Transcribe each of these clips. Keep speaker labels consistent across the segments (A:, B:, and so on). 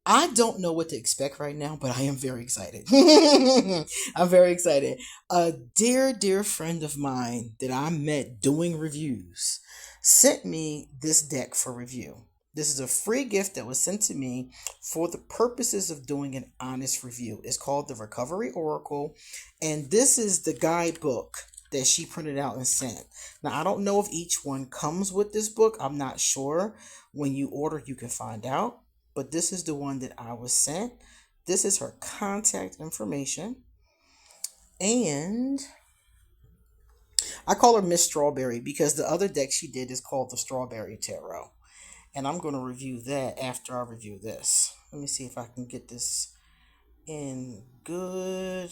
A: I don't know what to expect right now, but I am very excited. I'm very excited. A dear, dear friend of mine that I met doing reviews sent me this deck for review. This is a free gift that was sent to me for the purposes of doing an honest review. It's called the Recovery Oracle, and this is the guidebook that she printed out and sent. Now, I don't know if each one comes with this book. I'm not sure. When you order, you can find out. But this is the one that I was sent. This is her contact information. And I call her Miss Strawberry because the other deck she did is called the Strawberry Tarot. And I'm going to review that after I review this. Let me see if I can get this in good.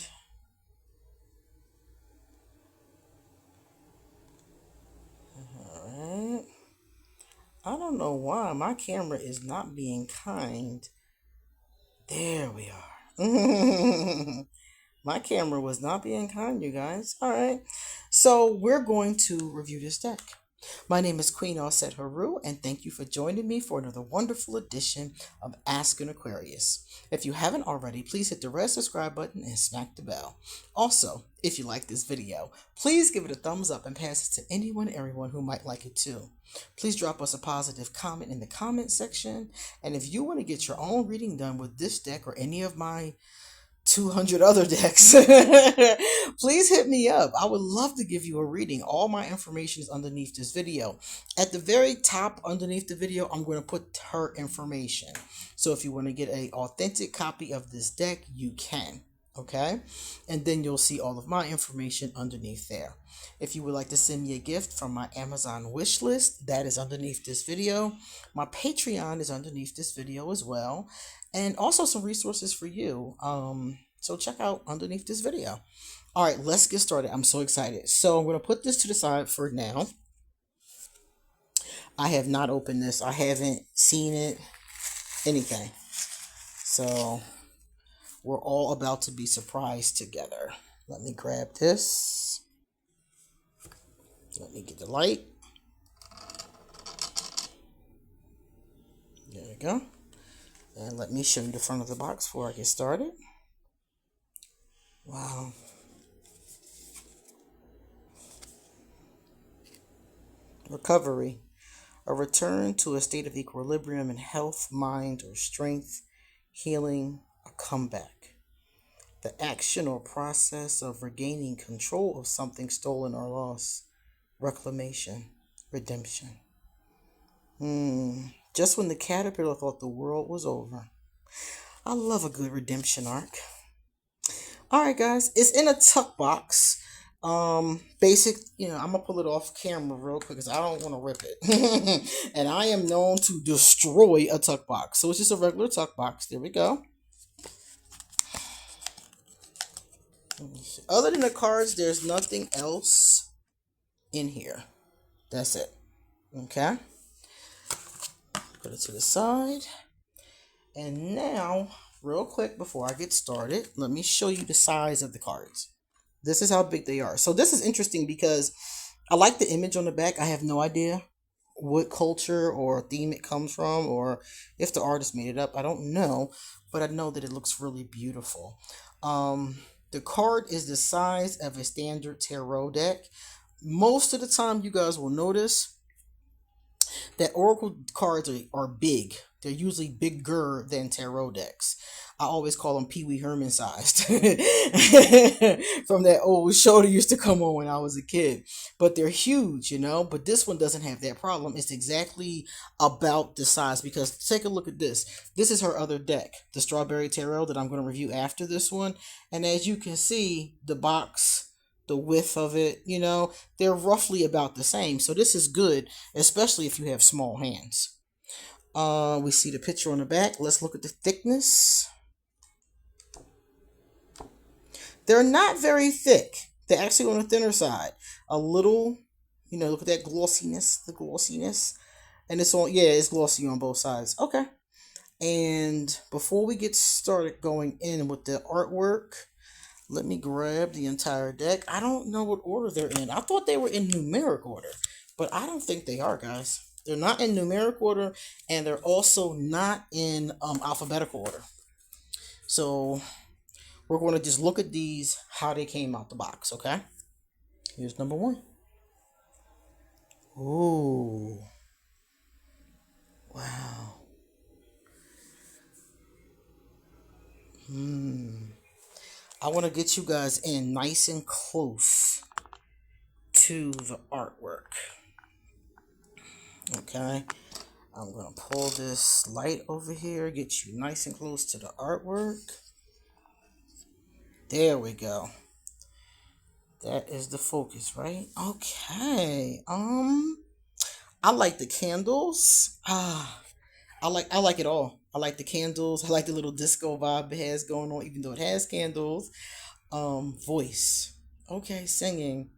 A: Alright. I don't know why my camera is not being kind. There we are. My camera was not being kind, you guys. Alright. So we're going to review this deck. My name is QueenAusetHeru, and thank you for joining me for another wonderful edition of Ask an Aquarius. If you haven't already, please hit the red subscribe button and smack the bell. Also, if you like this video, please give it a thumbs up and pass it to anyone and everyone who might like it too. Please drop us a positive comment in the comment section, and if you want to get your own reading done with this deck or any of my 200 other decks, please hit me up. I would love to give you a reading. All my information is underneath this video. At the very top underneath the video, I'm going to put her information. So if you want to get an authentic copy of this deck, you can. Okay? And then you'll see all of my information underneath there. If you would like to send me a gift from my Amazon wish list, that is underneath this video. My Patreon is underneath this video as well. And also some resources for you. So check out underneath this video. All right, let's get started. I'm so excited. So I'm going to put this to the side for now. I have not opened this. I haven't seen it. Anything. So we're all about to be surprised together. Let me grab this. Let me get the light. There we go. And let me show you the front of the box before I get started. Wow. Recovery. A return to a state of equilibrium in health, mind, or strength. Healing. A comeback. The action or process of regaining control of something stolen or lost. Reclamation. Redemption. Just when the caterpillar thought the world was over. I love a good redemption arc. Alright guys, it's in a tuck box. Basic, I'm gonna pull it off camera real quick because I don't want to rip it. And I am known to destroy a tuck box. So it's just a regular tuck box. There we go. Other than the cards, there's nothing else in here. That's it. Okay. Put it to the side. And now, real quick before I get started, let me show you the size of the cards. This is how big they are. So this is interesting because I like the image on the back. I have no idea what culture or theme it comes from or if the artist made it up. I don't know, but I know that it looks really beautiful. The card is the size of a standard tarot deck. Most of the time, you guys will notice that oracle cards are big. They're usually bigger than tarot decks. I always call them Pee Wee Herman sized from that old show that used to come on when I was a kid. But they're huge, But this one doesn't have that problem. It's exactly about the size because take a look at this. This is her other deck, the Strawberry Tarot that I'm going to review after this one. And as you can see, the box, the width of it, they're roughly about the same. So this is good, especially if you have small hands. We see the picture on the back. Let's look at the thickness. They're not very thick. They're actually on the thinner side. A little, look at that glossiness, the glossiness. And it's it's glossy on both sides. Okay. And before we get started going in with the artwork, let me grab the entire deck. I don't know what order they're in. I thought they were in numeric order, but I don't think they are, guys. They're not in numeric order, and they're also not in alphabetical order. So we're going to just look at these, how they came out the box, okay? Here's number one. Ooh. Wow. I want to get you guys in nice and close to the artwork. Okay. I'm going to pull this light over here, get you nice and close to the artwork. There we go. That is the focus, right? Okay. I like the candles. I like it all. I like the candles. I like the little disco vibe it has going on, even though it has candles. Voice. Okay, singing,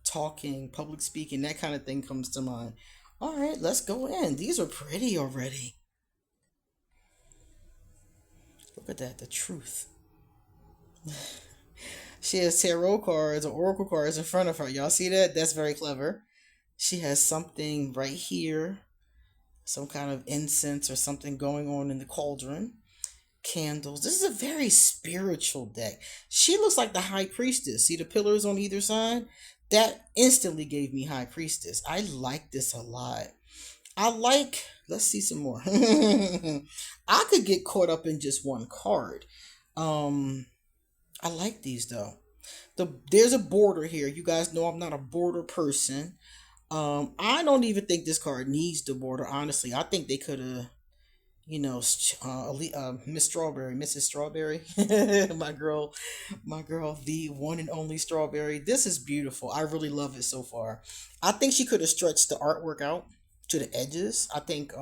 A: talking, public speaking, that kind of thing comes to mind. All right, let's go in. These are pretty already. Look at that, the truth. She has tarot cards or oracle cards in front of her. Y'all see that? That's very clever. She has something right here, some kind of incense or something going on in the cauldron. Candles. This is a very spiritual deck. She looks like the high priestess. See the pillars on either side? That instantly gave me high priestess. I like this a lot. Let's see some more. I could get caught up in just one card. I like these though. There's a border here. You guys know I'm not a border person. I don't even think this card needs the border. Honestly, I think they could have, Miss Strawberry, Mrs. Strawberry, my girl, the one and only Strawberry. This is beautiful. I really love it so far. I think she could have stretched the artwork out to the edges. I think,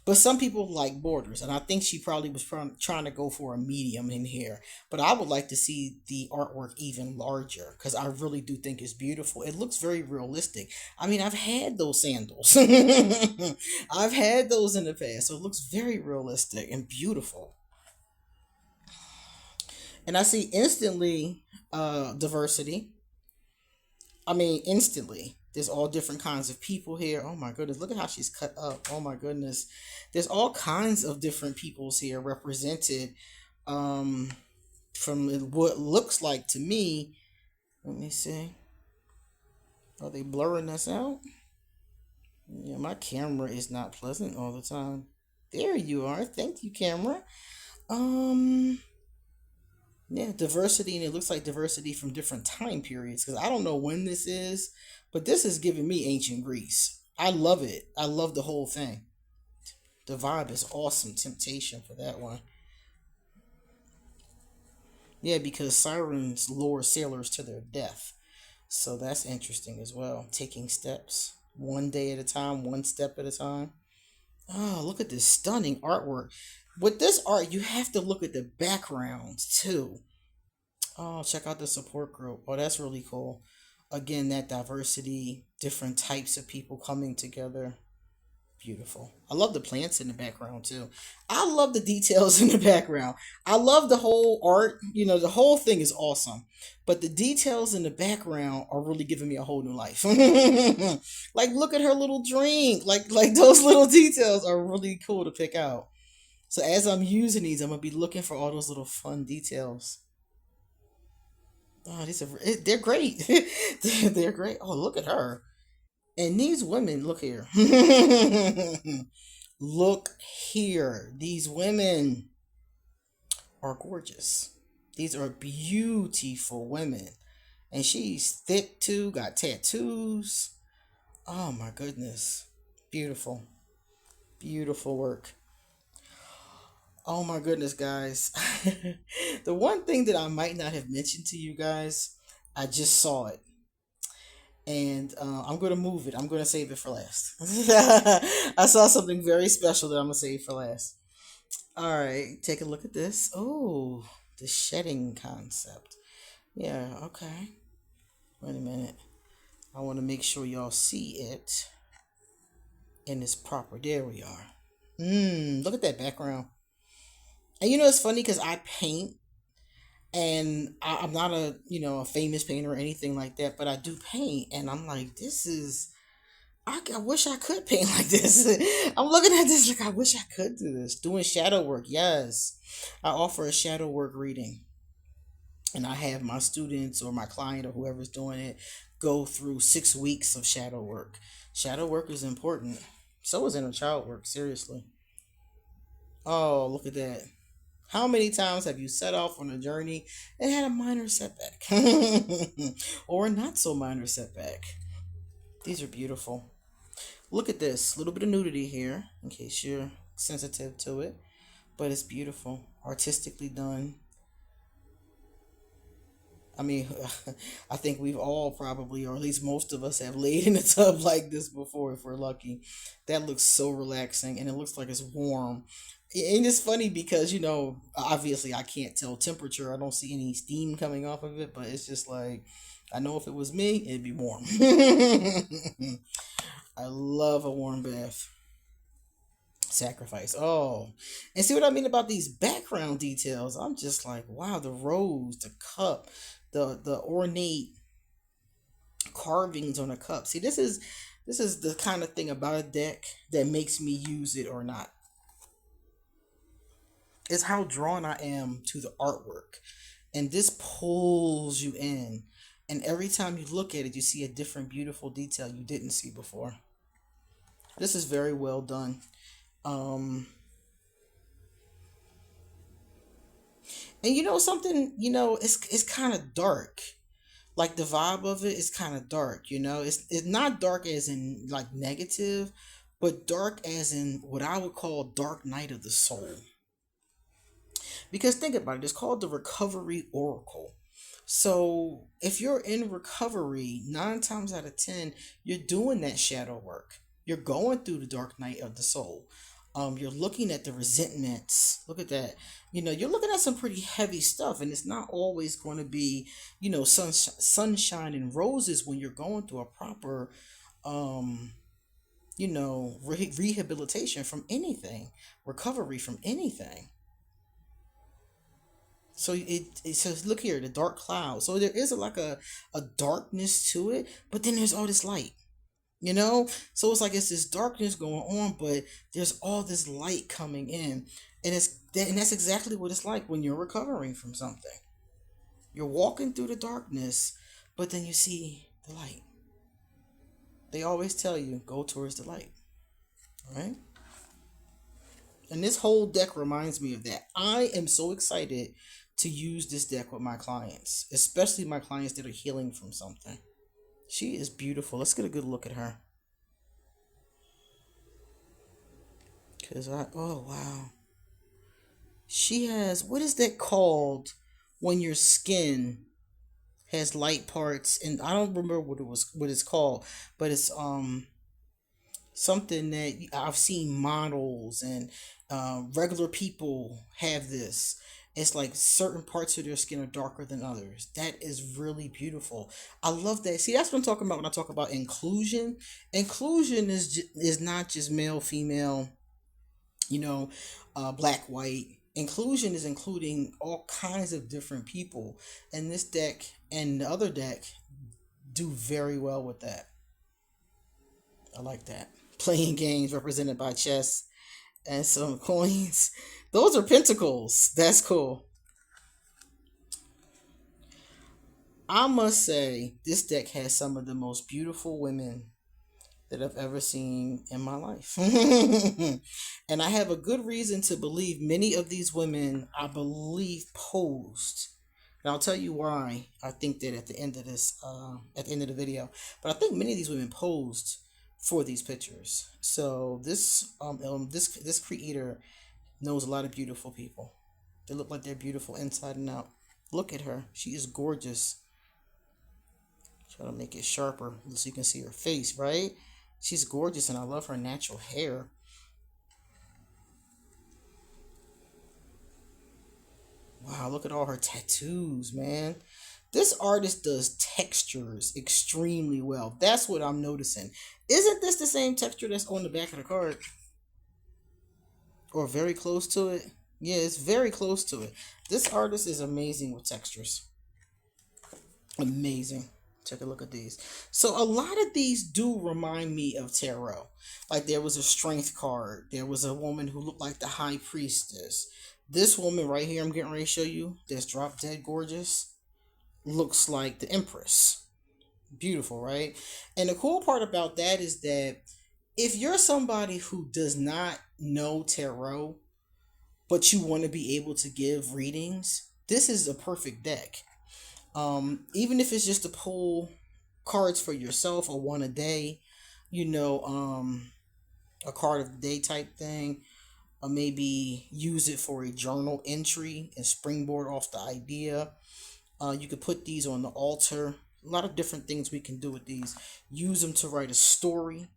A: but some people like borders, and I think she probably was trying to go for a medium in here. But I would like to see the artwork even larger because I really do think it's beautiful. It looks very realistic. I mean, I've had those sandals. I've had those in the past, so it looks very realistic and beautiful. And I see instantly diversity. I mean, instantly. There's all different kinds of people here. Oh my goodness, look at how she's cut up. Oh my goodness. There's all kinds of different peoples here represented um, from what looks like to me. Let me see. Are they blurring us out? Yeah, my camera is not pleasant all the time. There you are. Thank you, camera. Um, yeah, diversity, and it looks like diversity from different time periods because I don't know when this is, but this is giving me ancient Greece. I love it. I love the whole thing. The vibe is awesome. Temptation for that one. Yeah, because sirens lure sailors to their death. So that's interesting as well. Taking steps one day at a time, one step at a time. Oh, look at this stunning artwork. With this art, you have to look at the backgrounds too. Oh, check out the support group. Oh, that's really cool. Again, that diversity, different types of people coming together. Beautiful. I love the plants in the background too. I love the details in the background. I love the whole art. The whole thing is awesome. But the details in the background are really giving me a whole new life. Like look at her little drink. Like those little details are really cool to pick out. So as I'm using these, I'm gonna be looking for all those little fun details. Oh, they're great. They're great. Oh, look at her. And these women, look here. Look here. These women are gorgeous. These are beautiful women. And she's thick too, got tattoos. Oh my goodness. Beautiful. Beautiful work. Oh my goodness, guys. The one thing that I might not have mentioned to you guys, I just saw it. And I'm going to move it. I'm going to save it for last. I saw something very special that I'm going to save for last. All right, take a look at this. Oh, the shedding concept. Yeah, okay. Wait a minute. I want to make sure y'all see it in its proper. There we are. Look at that background. And it's funny because I paint and I'm not a famous painter or anything like that, but I do paint and I'm like, this is I wish I could paint like this. I'm looking at this like I wish I could do this. Doing shadow work, yes. I offer a shadow work reading, and I have my students or my client or whoever's doing it go through 6 weeks of shadow work. Shadow work is important. So is inner child work, seriously. Oh, look at that. How many times have you set off on a journey and had a minor setback? Or a not so minor setback? These are beautiful. Look at this. A little bit of nudity here, in case you're sensitive to it. But it's beautiful. Artistically done. I mean, I think we've all probably, or at least most of us, have laid in a tub like this before if we're lucky. That looks so relaxing, and it looks like it's warm. And it's funny because, obviously I can't tell temperature. I don't see any steam coming off of it, but it's just like, I know if it was me, it'd be warm. I love a warm bath. Sacrifice. Oh, and see what I mean about these background details? I'm just like, wow, the rose, the cup, the ornate carvings on a cup. See, this is the kind of thing about a deck that makes me use it or not. It's how drawn I am to the artwork. And this pulls you in. And every time you look at it, you see a different beautiful detail you didn't see before. This is very well done. And something, it's kind of dark. Like the vibe of it is kind of dark, It's not dark as in like negative, but dark as in what I would call dark night of the soul. Because think about it, it's called the Recovery Oracle. So if you're in recovery, 9 times out of 10, you're doing that shadow work. You're going through the dark night of the soul. You're looking at the resentments. Look at that. You're looking at some pretty heavy stuff, and it's not always going to be, sunshine and roses when you're going through a proper, rehabilitation from anything, recovery from anything. So it says, look here, the dark cloud. So there is a darkness to it, but then there's all this light. So it's like it's this darkness going on, but there's all this light coming in, and that's exactly what it's like when you're recovering from something. You're walking through the darkness, but then you see the light. They always tell you, go towards the light. All right. And this whole deck reminds me of that. I am so excited to use this deck with my clients, especially my clients that are healing from something. She is beautiful. Let's get a good look at her. Oh wow. She has, what is that called when your skin has light parts? And I don't remember what it's called, but it's something that I've seen models and regular people have this. It's like certain parts of their skin are darker than others. That is really beautiful. I love that. See, that's what I'm talking about when I talk about inclusion. Inclusion is not just male, female, black, white. Inclusion is including all kinds of different people. And this deck and the other deck do very well with that. I like that. Playing games represented by chess and some coins. Those are pentacles. That's cool. I must say, this deck has some of the most beautiful women that I've ever seen in my life. And I have a good reason to believe many of these women, I believe, posed. And I'll tell you why I think that at the end of the video. But I think many of these women posed for these pictures. So this creator knows a lot of beautiful people. They look like they're beautiful inside and out. Look at her. She is gorgeous. Try to make it sharper so you can see her face, right? She's gorgeous, and I love her natural hair. Wow, look at all her tattoos, man. This artist does textures extremely well. That's what I'm noticing. Isn't this the same texture that's on the back of the card? Or very close to it? Yeah, it's very close to it. This artist is amazing with textures. Amazing. Take a look at these. So a lot of these do remind me of tarot. Like there was a strength card. There was a woman who looked like the high priestess. This woman right here I'm getting ready to show you, that's drop dead gorgeous, looks like the empress. Beautiful, right? And the cool part about that is that if you're somebody who does not know tarot, but you want to be able to give readings, this is a perfect deck. Even if it's just to pull cards for yourself or one a day, you know, a card of the day type thing, or maybe use it for a journal entry and springboard off the idea. You could put these on the altar. A lot of different things we can do with these. Use them to write a story.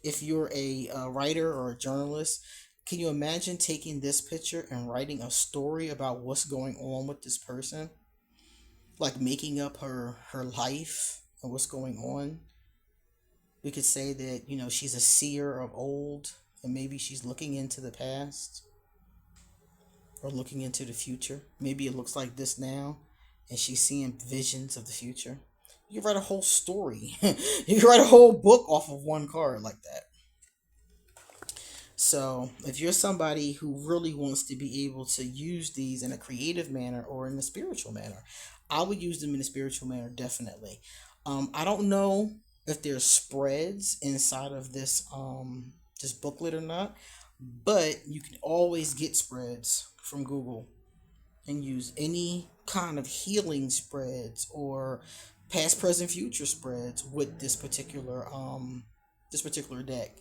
A: If you're a writer or a journalist, can you imagine taking this picture and writing a story about what's going on with this person? Like making up her life and what's going on. We could say that, you know, she's a seer of old and maybe she's looking into the past or looking into the future. Maybe it looks like this now and she's seeing visions of the future. You can write a whole story. You can write a whole book off of one card like that. So if you're somebody who really wants to be able to use these in a creative manner or in a spiritual manner, I would use them in a spiritual manner, definitely. I don't know if there's spreads inside of this booklet or not, but you can always get spreads from Google and use any kind of healing spreads or past, present, future spreads with this particular deck.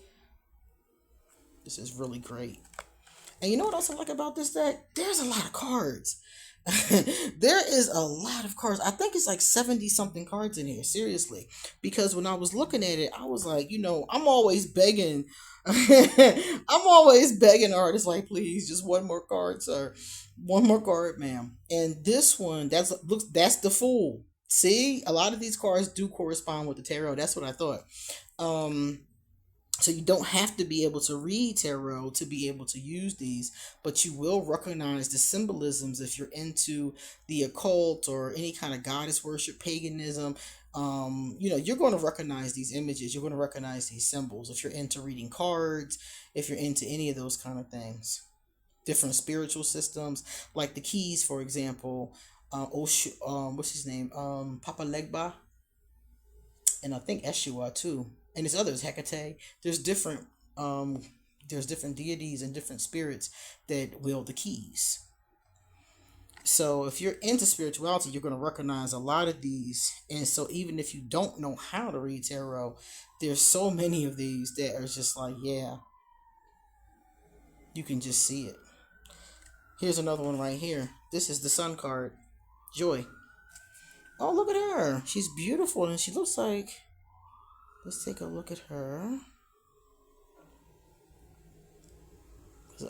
A: This is really great. And you know what else I like about this deck? There's a lot of cards. There is a lot of cards. I think it's like 70 something cards in here, seriously. Because when I was looking at it, I was like, you know, I'm always begging. I'm always begging artists, like, please, just one more card, sir. One more card, ma'am. And this one, that's the Fool. See, a lot of these cards do correspond with the tarot. That's what I thought. So you don't have to be able to read tarot to be able to use these, but you will recognize the symbolisms if you're into the occult or any kind of goddess worship, paganism. You know, you're going to recognize these images. You're going to recognize these symbols if you're into reading cards, if you're into any of those kind of things. Different spiritual systems, like the keys, for example. What's his name? Papa Legba, and I think Eshua too. And there's others, Hecate. There's different deities and different spirits that wield the keys. So if you're into spirituality, you're going to recognize a lot of these. And so even if you don't know how to read tarot, there's so many of these that are just like, yeah, you can just see it. Here's another one right here. This is the Sun card, Joy. Oh, look at her. She's beautiful and she looks like... Let's take a look at her.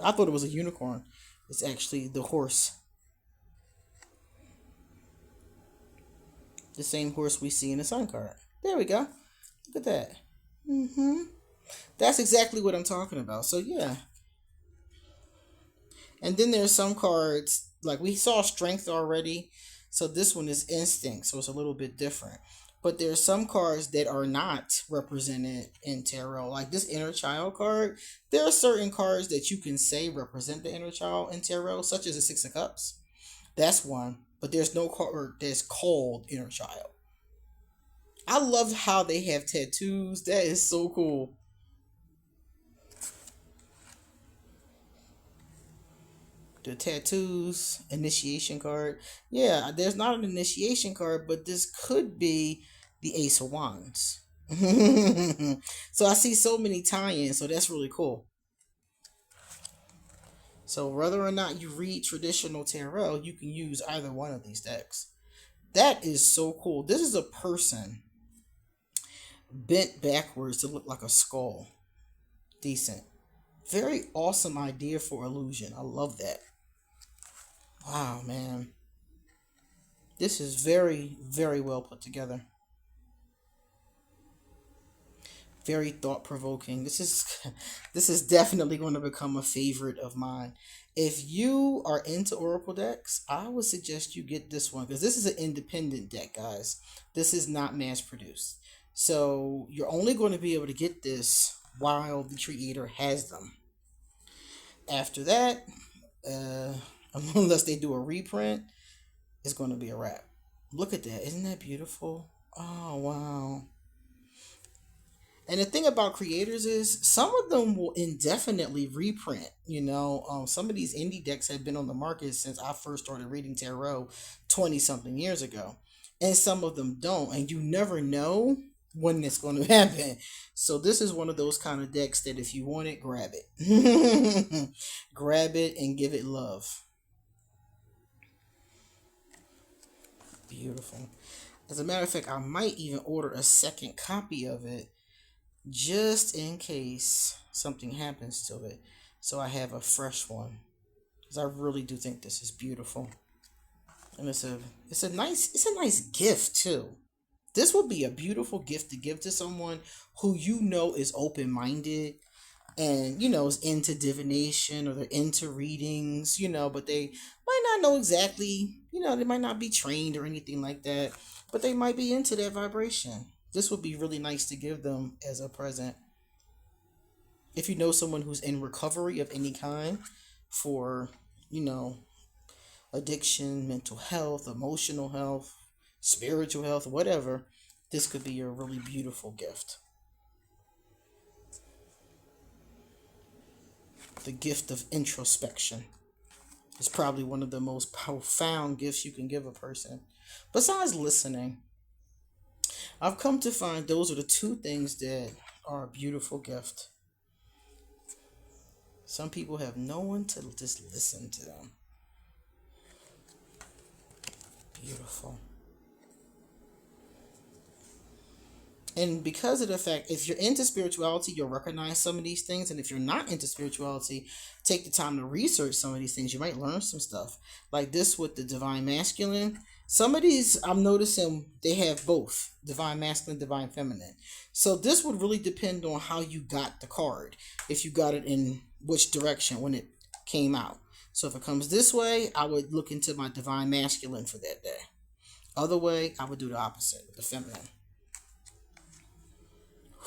A: I thought it was a unicorn. It's actually the horse. The same horse we see in the Sun card. There we go. Look at that. That's exactly what I'm talking about. So yeah. And then there's some cards, like we saw Strength already. So this one is Instinct. So it's a little bit different. But there's some cards that are not represented in tarot. Like this Inner Child card. There are certain cards that you can say represent the inner child in tarot, such as the Six of Cups. That's one. But there's no card that's called Inner Child. I love how they have tattoos. That is so cool. The tattoos, initiation card. Yeah, there's not an initiation card, but this could be the Ace of Wands. So I see so many tie-ins, so that's really cool. So whether or not you read traditional tarot, you can use either one of these decks. That is so cool. This is a person bent backwards to look like a skull. Decent. Very awesome idea for illusion. I love that. Wow, man. This is very, very well put together. Very thought provoking. This is definitely going to become a favorite of mine. If you are into Oracle decks, I would suggest you get this one because this is an independent deck, guys. This is not mass produced. So you're only going to be able to get this while the creator has them. After that, uh, unless they do a reprint, it's going to be a wrap. Look at that. Isn't that beautiful? Oh, wow. And the thing about creators is some of them will indefinitely reprint. Some of these indie decks have been on the market since I first started reading tarot 20 something years ago. And some of them don't. And you never know when it's going to happen. So this is one of those kind of decks that if you want it, grab it. Grab it and give it love. Beautiful. As a matter of fact, I might even order a second copy of it just in case something happens to it, so I have a fresh one, because I really do think this is beautiful. And it's a nice gift too. This would be a beautiful gift to give to someone who is open-minded and is into divination, or they're into readings, but they might not know exactly, they might not be trained or anything like that, but they might be into that vibration. This would be really nice to give them as a present. If you know someone who's in recovery of any kind for, you know, addiction, mental health, emotional health, spiritual health, whatever, this could be a really beautiful gift. The gift of introspection is probably one of the most profound gifts you can give a person. Besides listening, I've come to find those are the two things that are a beautiful gift. Some people have no one to just listen to them. Beautiful. And because of the fact, if you're into spirituality, you'll recognize some of these things. And if you're not into spirituality, take the time to research some of these things. You might learn some stuff. Like this with the divine masculine. Some of these, I'm noticing they have both divine masculine, divine feminine. So this would really depend on how you got the card. If you got it in which direction when it came out. So if it comes this way, I would look into my divine masculine for that day. Other way, I would do the opposite with the feminine.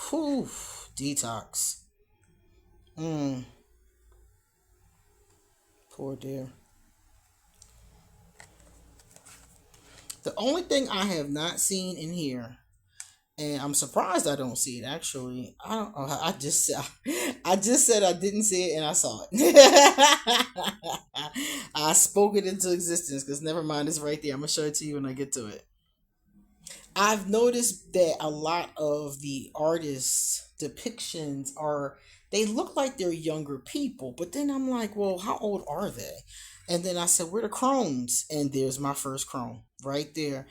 A: Whew, detox. Poor dear. The only thing I have not seen in here, and I'm surprised I don't see it actually. I don't. I just said I didn't see it, and I saw it. I spoke it into existence because never mind, it's right there. I'm gonna show it to you when I get to it. I've noticed that a lot of the artists' depictions are, they look like they're younger people, but then I'm like, well, how old are they? And then I said, where are the crones? And there's my first crone right there,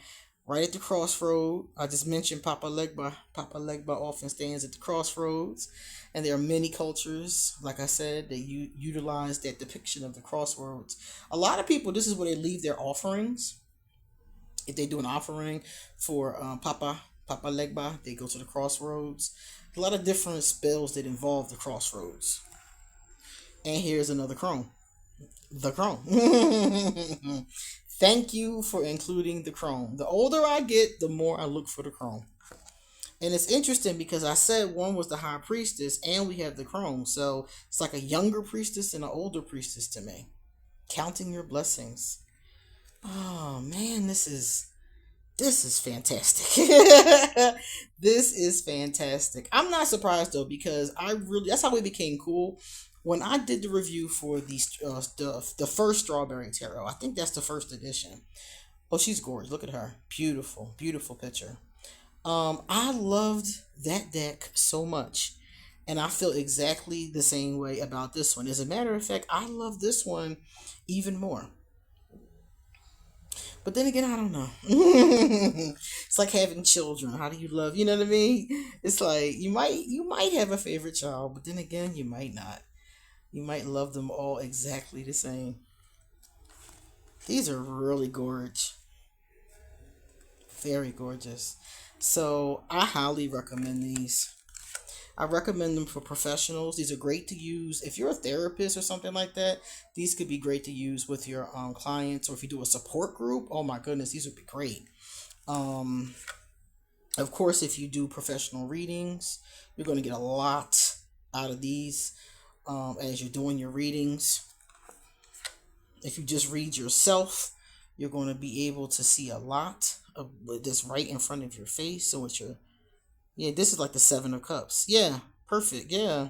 A: right at the crossroad. I just mentioned Papa Legba. Papa Legba often stands at the crossroads, and there are many cultures, like I said, that utilize that depiction of the crossroads. A lot of people, this is where they leave their offerings. If they do an offering for Papa Legba, they go to the crossroads. A lot of different spells that involve the crossroads. And here's another crone. The crone. Thank you for including the crone. The older I get, the more I look for the crone. And it's interesting because I said one was the high priestess and we have the crone. So it's like a younger priestess and an older priestess to me. Counting your blessings. Oh man, this is fantastic. This is fantastic. I'm not surprised though because that's how we became cool. When I did the review for the first Strawberry Tarot, I think that's the first edition. Oh, she's gorgeous. Look at her. Beautiful, beautiful picture. I loved that deck so much. And I feel exactly the same way about this one. As a matter of fact, I love this one even more. But then again, I don't know. It's like having children. How do you love? You know what I mean? It's like you might have a favorite child, but then again, you might not. You might love them all exactly the same. These are really gorgeous. Very gorgeous. So I highly recommend these. I recommend them for professionals. These are great to use if you're a therapist or something like that. These could be great to use with your clients, or if you do a support group. Oh my goodness, these would be great. Um, of course, if you do professional readings, you're going to get a lot out of these as you're doing your readings. If you just read yourself, you're going to be able to see a lot of this right in front of your face. So it's your, yeah, this is like the Seven of Cups. Yeah, perfect. Yeah.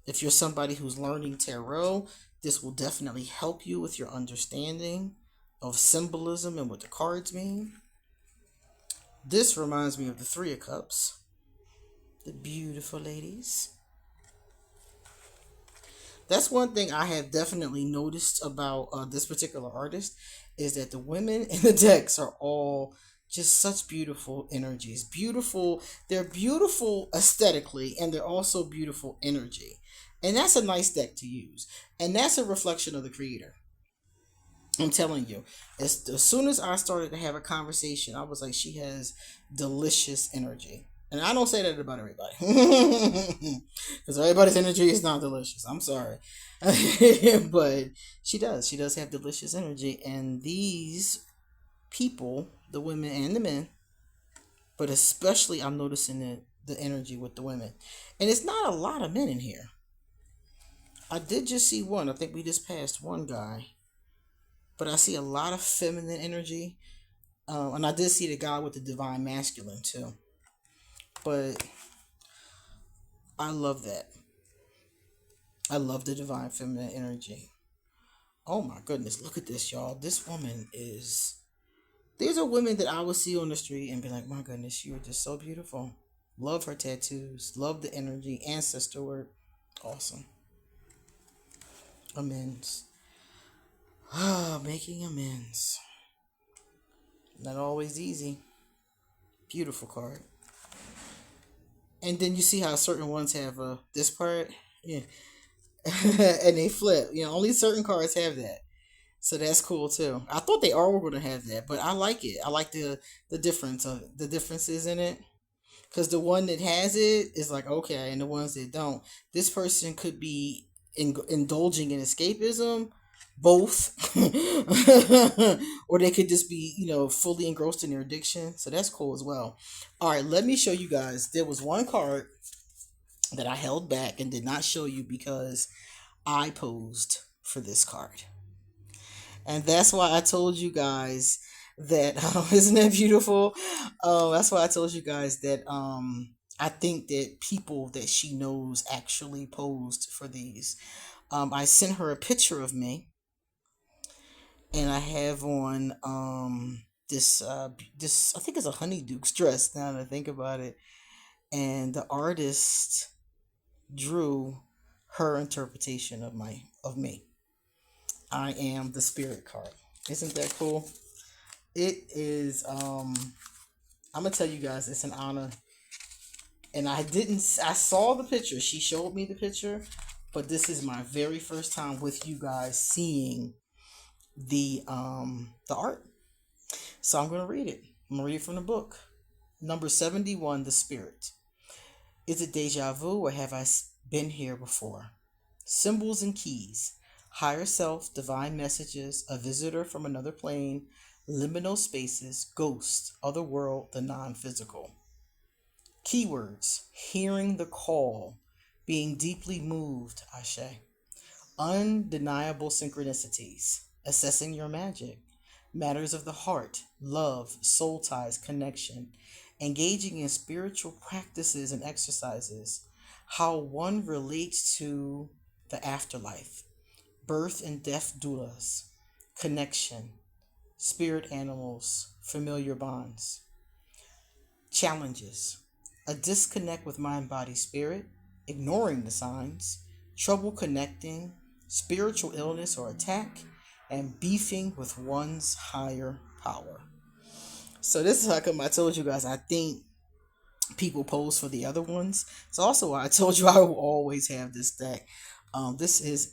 A: If you're somebody who's learning tarot, this will definitely help you with your understanding of symbolism and what the cards mean. This reminds me of the Three of Cups. The beautiful ladies. That's one thing I have definitely noticed about this particular artist, is that the women in the decks are all just such beautiful energies. Beautiful. They're beautiful aesthetically, and they're also beautiful energy. And that's a nice deck to use. And that's a reflection of the creator. I'm telling you, as soon as I started to have a conversation, I was like, she has delicious energy. And I don't say that about everybody. Because everybody's energy is not delicious. I'm sorry. But she does. She does have delicious energy. And these people, the women and the men, but especially I'm noticing the energy with the women. And it's not a lot of men in here. I did just see one. I think we just passed one guy. But I see a lot of feminine energy. And I did see the guy with the divine masculine too. But I love that. I love the divine feminine energy. Oh my goodness, look at this, y'all. This woman is... These are women that I would see on the street and be like, my goodness, you are just so beautiful. Love her tattoos. Love the energy. Ancestor work. Awesome. Amends. Making amends. Not always easy. Beautiful card. And then you see how certain ones have this part. Yeah. And they flip. Only certain cards have that. So that's cool too. I thought they all were going to have that, but I like it. I like the difference of the differences in it. Because the one that has it is like, okay, and the ones that don't. This person could be indulging in escapism, both. Or they could just be, fully engrossed in their addiction. So that's cool as well. All right, let me show you guys. There was one card that I held back and did not show you because I posed for this card. And that's why I told you guys that, isn't that beautiful? That's why I told you guys that I think that people that she knows actually posed for these. I sent her a picture of me, and I have on this I think it's a honeydew dress now that I think about it, and the artist drew her interpretation of me. I am the spirit card. Isn't that cool? It is. I'm gonna tell you guys, it's an honor. And I saw the picture. She showed me the picture, but this is my very first time with you guys seeing the art. So I'm gonna read it. I'm gonna read it from the book. Number 71, the spirit. Is it deja vu, or have I been here before? Symbols and keys. Higher self, divine messages, a visitor from another plane, liminal spaces, ghosts, other world, the non-physical. Keywords: hearing the call, being deeply moved, Ashe. Undeniable synchronicities, assessing your magic, matters of the heart, love, soul ties, connection, engaging in spiritual practices and exercises, how one relates to the afterlife, birth and death doulas, connection, spirit animals, familiar bonds. Challenges: a disconnect with mind, body, spirit, ignoring the signs, trouble connecting, spiritual illness or attack, and beefing with one's higher power. So this is how come I told you guys I think people pose for the other ones. It's also why I told you I will always have this deck. This is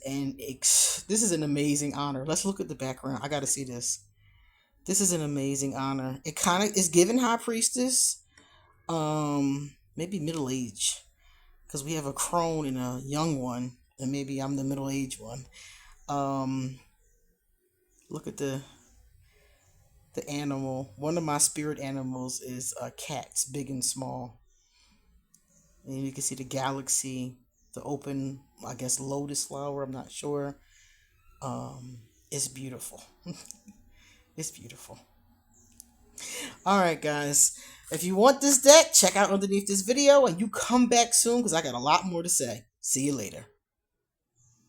A: an amazing honor. Let's look at the background. I got to see this. This is an amazing honor. It kind of is given high priestess, maybe middle age. because we have a crone and a young one, and maybe I'm the middle-aged one. Look at the animal. One of my spirit animals is cats, big and small. And you can see the galaxy, the open, I guess, lotus flower. I'm not sure. It's beautiful. It's beautiful. All right, guys. If you want this deck, check out underneath this video, and you come back soon because I got a lot more to say. See you later.